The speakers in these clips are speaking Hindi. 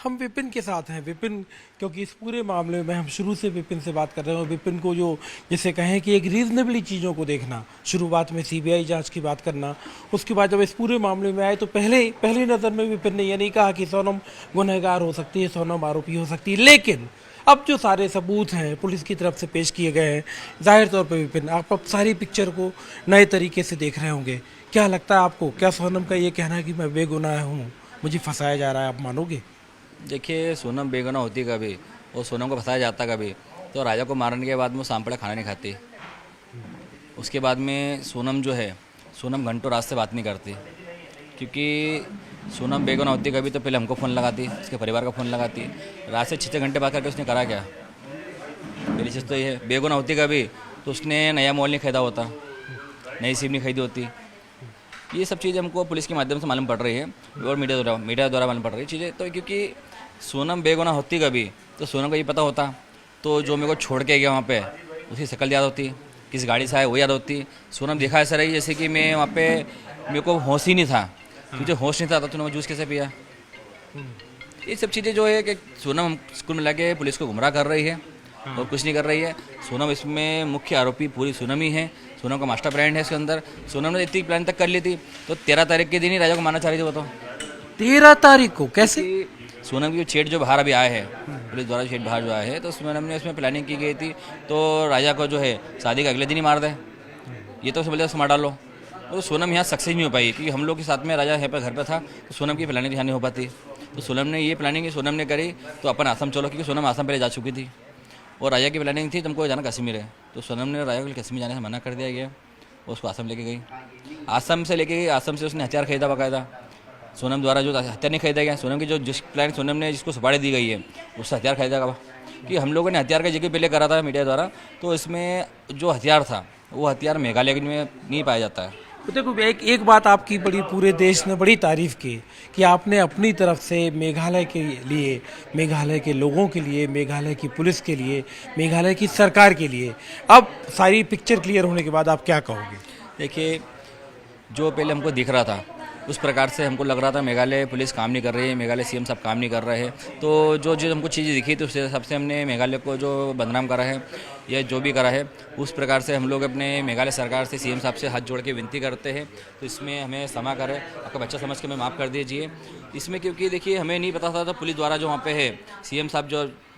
हम विपिन के साथ हैं। विपिन, क्योंकि इस पूरे मामले में हम शुरू से विपिन से बात कर रहे हैं और विपिन को जो जैसे कहें कि एक रीजनेबली चीज़ों को देखना, शुरुआत में सीबीआई जांच की बात करना, उसके बाद जब इस पूरे मामले में आए तो पहली नज़र में विपिन ने ये नहीं कहा कि सोनम गुनहगार हो सकती है, सोनम आरोपी हो सकती है। लेकिन अब जो सारे सबूत हैं पुलिस की तरफ से पेश किए गए हैं, जाहिर तौर पर विपिन आप अब सारी पिक्चर को नए तरीके से देख रहे होंगे। क्या लगता है आपको, क्या सोनम का ये कहना है कि मैं बेगुनाह हूँ, मुझे फंसाया जा रहा है, आप मानोगे? देखिए, सोनम बेगुनाह होती कभी और सोनम को फंसाया जाता कभी, तो राजा को मारने के बाद में वो सांपड़ा खाना नहीं खाती। उसके बाद में सोनम जो है, सोनम घंटों रात से बात नहीं करती, क्योंकि सोनम बेगुनाह होती कभी तो पहले हमको फ़ोन लगाती, उसके परिवार का फ़ोन लगाती। रात से 6 घंटे बात करके उसने करा क्या? पहली चीज़ तो ये है। बेगुनाह होती कभी तो उसने नया मोबाइल नहीं खरीदा होता, नई सिम नहीं खरीदी होती। ये सब चीज़ें हमको पुलिस के माध्यम से मालूम पड़ रही है और मीडिया द्वारा मालूम पड़ रही है चीज़ें। तो क्योंकि सोनम बेगुनाह होती कभी तो सोनम को ये पता होता तो जो मेरे को छोड़ के गया वहाँ पे उसकी शक्ल याद होती, किस गाड़ी से आए वो याद होती। सोनम देखा ऐसा रही जैसे कि मैं वहाँ पे मेरे को होश ही नहीं था, तुझे होश नहीं था तो तूने वो जूस कैसे पिया। ये सब चीज़ें जो है कि सोनम स्कूल में लाके पुलिस को गुमराह कर रही है और कुछ नहीं कर रही है। सोनम इसमें मुख्य आरोपी पूरी सोनम ही है, सोनम का मास्टर प्लान है इसके अंदर। सोनम ने इतनी प्लान तक कर ली थी तो 13 तारीख के दिन ही राजा को मारना चाह रही थी। बताओ 13 तारीख को कैसे? कि सोनम की छेड़ जो बाहर अभी आए हैं, पुलिस द्वारा छेड़ बाहर जो आए हैं, तो सोनम ने इसमें प्लानिंग की गई थी तो राजा को जो है शादी के अगले दिन ही मार दे, ये तो बोले मार डालो। तो सोनम यहाँ सक्सेस नहीं हो पाई क्योंकि हम लोग के साथ में राजा यहाँ पर घर पर था, तो सोनम की प्लानिंग यहाँ नहीं हो पाती। तो सोनम ने ये प्लानिंग सोनम ने करी तो अपन आसम चलो, क्योंकि सोनम आसम पहले जा चुकी थी और राजा की प्लानिंग थी तुमको जाना कश्मीर है, तो सोनम ने राजा को कश्मीर जाने से मना कर दिया गया। उसको आसम लेके गई, आसम से लेके गई, आसम से उसने हथियार खरीदा बाकायदा। सोनम द्वारा जो हथियार नहीं खरीदा गया, सोनम की जो जिस प्लान सोनम ने जिसको सुपारी दी गई है उससे हथियार खरीदा गया। कि हम लोगों ने हथियार का जिक्र पहले करा था मीडिया द्वारा, तो इसमें जो हथियार था वो हथियार मेघालय में नहीं पाया जाता है। तो देखो, एक बात आपकी बड़ी पूरे देश ने बड़ी तारीफ की कि आपने अपनी तरफ से मेघालय के लिए, मेघालय के लोगों के लिए, मेघालय की पुलिस के लिए, मेघालय की सरकार के लिए, अब सारी पिक्चर क्लियर होने के बाद आप क्या कहोगे? देखिए, जो पहले हमको दिख रहा था उस प्रकार से हमको लग रहा था मेघालय पुलिस काम नहीं कर रही है, मेघालय सीएम साहब काम नहीं कर रहे हैं। तो जो जो हमको चीज़ें दिखी थी उस हिसाब से हमने मेघालय को जो बदनाम करा है या जो भी करा है उस प्रकार से हम लोग अपने मेघालय सरकार से सीएम साहब से हाथ जोड़ के विनती करते हैं। तो इसमें हमें क्षमा करें, आपका बच्चा समझ के हमें माफ़ कर दीजिए इसमें, क्योंकि देखिए हमें नहीं पता था पुलिस द्वारा जो वहाँ पे है सीएम साहब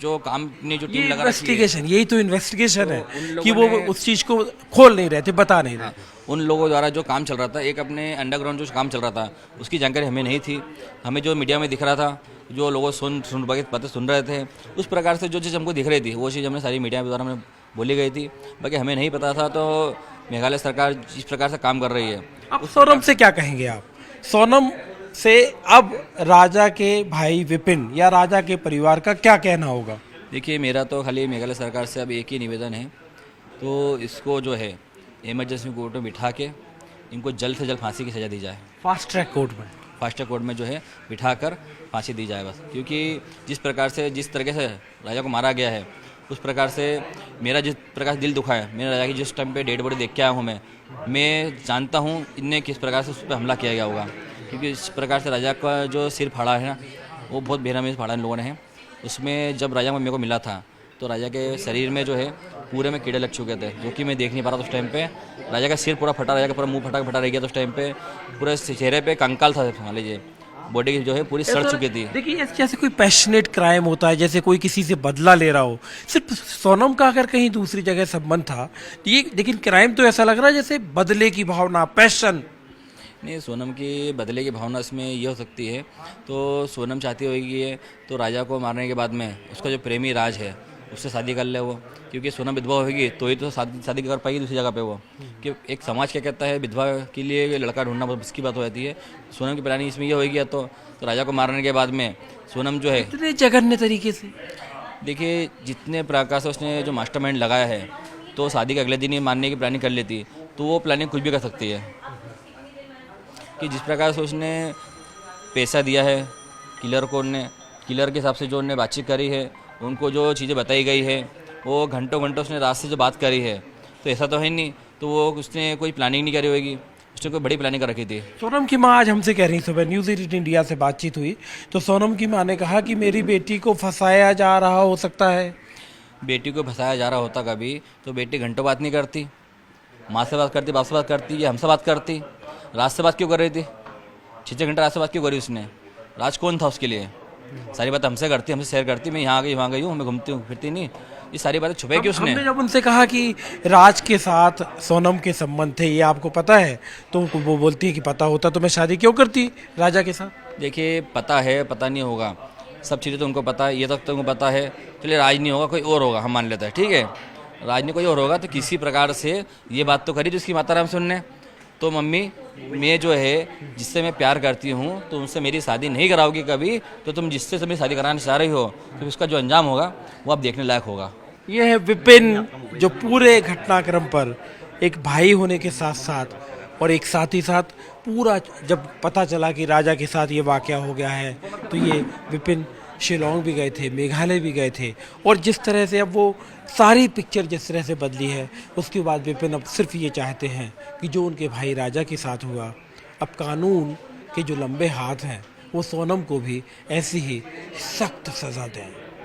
जो काम ने जो टीम लगा इन्वेस्टिगेशन, यही तो इन्वेस्टिगेशन है कि वो उस चीज़ को खोल नहीं रहे थे, बता नहीं रहे। उन लोगों द्वारा जो काम चल रहा था, एक अपने अंडरग्राउंड जो काम चल रहा था उसकी जानकारी हमें नहीं थी। हमें जो मीडिया में दिख रहा था, जो लोगों सुन बातें सुन रहे थे, उस प्रकार से जो चीज़ हमको दिख रही थी वो चीज़ हमने सारी मीडिया द्वारा हमें बोली गई थी। बाकी हमें नहीं पता था। तो मेघालय सरकार जिस प्रकार से काम कर रही है, अब सोनम से क्या कहेंगे आप? सोनम से अब राजा के भाई विपिन या राजा के परिवार का क्या कहना होगा? देखिए, मेरा तो खाली मेघालय सरकार से अब एक ही निवेदन है, तो इसको जो है इमरजेंसी कोर्ट में बिठा के इनको जल्द से जल्द फांसी की सज़ा दी जाए। फास्ट ट्रैक कोर्ट में? फास्ट ट्रैक कोर्ट में जो है बिठाकर फांसी दी जाए बस। क्योंकि जिस प्रकार से जिस तरीके से राजा को मारा गया है उस प्रकार से मेरा जिस प्रकार से दिल दुखा है, मेरा राजा की जिस टाइम पे डेड बॉडी देख के आया हूँ मैं जानता हूँ इनने किस प्रकार से उस पर हमला किया गया होगा। क्योंकि इस प्रकार से राजा का जो सिर फाड़ा है ना, वो बहुत बेरहमी से फाड़ा इन लोगों ने है। उसमें जब राजा मेरे को मिला था तो राजा के शरीर में जो है पूरे में कीड़े लग चुके थे, जो कि मैं देख नहीं पा रहा था उस टाइम पे। राजा का सिर पूरा फटा, राजा का पूरा मुंह फटा रह गया था उस टाइम पे, पूरे चेहरे पे कंकाल था, मान लीजिए बॉडी की जो है पूरी सड़ चुकी थी। देखिए, जैसे कोई पैशनेट क्राइम होता है, जैसे कोई किसी से बदला ले रहा हो, सिर्फ सोनम का अगर कहीं दूसरी जगह संबंध था ये, लेकिन क्राइम तो ऐसा लग रहा है जैसे बदले की भावना, पैशन। नहीं, सोनम की बदले की भावना इसमें ये हो सकती है, तो सोनम चाहती होगी तो राजा को मारने के बाद में उसका जो प्रेमी राज है उससे शादी कर ले वो, क्योंकि सोनम विधवा होगी तो ही तो शादी कर पाएगी दूसरी जगह पे वो। कि एक समाज क्या कहता है, विधवा के लिए लड़का ढूंढना बहुत मुश्किल बात हो जाती है। सोनम की प्लानिंग इसमें ये होगी तो राजा को मारने के बाद में सोनम जो है इतने जघन्य तरीके से, देखिए जितने प्रकार से उसने जो मास्टरमाइंड लगाया है, तो शादी के अगले दिन ही मारने की प्लानिंग कर लेती तो वो प्लानिंग कुछ भी कर सकती है। कि जिस प्रकार से उसने पैसा दिया है किलर को, उनने किलर के हिसाब से जो उनने बातचीत करी है, उनको जो चीज़ें बताई गई है, वो घंटों घंटों उसने रात से जो बात करी है, तो ऐसा तो है नहीं तो वो उसने कोई प्लानिंग नहीं करी होगी। उसने कोई बड़ी प्लानिंग कर रखी थी। सोनम की माँ आज हमसे कह रही, सुबह न्यूज़ 18 इंडिया से बातचीत हुई तो सोनम की माँ ने कहा कि मेरी बेटी को फंसाया जा रहा हो सकता है। बेटी को फंसाया जा रहा होता कभी तो बेटी घंटों बात नहीं करती, माँ से बात करती, बाप से बात करती, या हमसे बात करती। राज से बात क्यों कर रही थी? 6-6 घंटे राज से बात क्यों करी उसने? राज कौन था उसके लिए? सारी बात हमसे करती, हमसे शेयर करती, मैं यहाँ गई वहाँ गई हूँ, मैं घूमती हूँ फिरती नहीं, ये सारी बातें छुपाई क्यों उसने? हमने जब उनसे कहा कि राज के साथ सोनम के संबंध थे, ये आपको पता है, तो वो बोलती है कि पता होता तो मैं शादी क्यों करती राजा के साथ। देखिए, पता है पता नहीं होगा, सब चीज़ें तो उनको पता है, ये तक तो उनको पता है। चलिए राज नहीं होगा, कोई और होगा, हम मान लेते हैं, ठीक है। राज नहीं कोई और होगा तो किसी प्रकार से ये बात तो करी जिसकी माता राम सुनने। तो मम्मी, मैं जो है जिससे मैं प्यार करती हूँ तो उनसे मेरी शादी नहीं कराओगी कभी, तो तुम जिससे से मेरी शादी कराना चाह रही हो तो उसका जो अंजाम होगा वो अब देखने लायक होगा। ये है विपिन, जो पूरे घटनाक्रम पर एक भाई होने के साथ साथ और एक साथ ही साथ पूरा, जब पता चला कि राजा के साथ ये वाकया हो गया है तो ये विपिन शिलोंग भी गए थे, मेघालय भी गए थे, और जिस तरह से अब वो सारी पिक्चर जिस तरह से बदली है, उसके बाद विपिन अब सिर्फ ये चाहते हैं कि जो उनके भाई राजा के साथ हुआ, अब कानून के जो लंबे हाथ हैं वो सोनम को भी ऐसी ही सख्त सज़ा दें।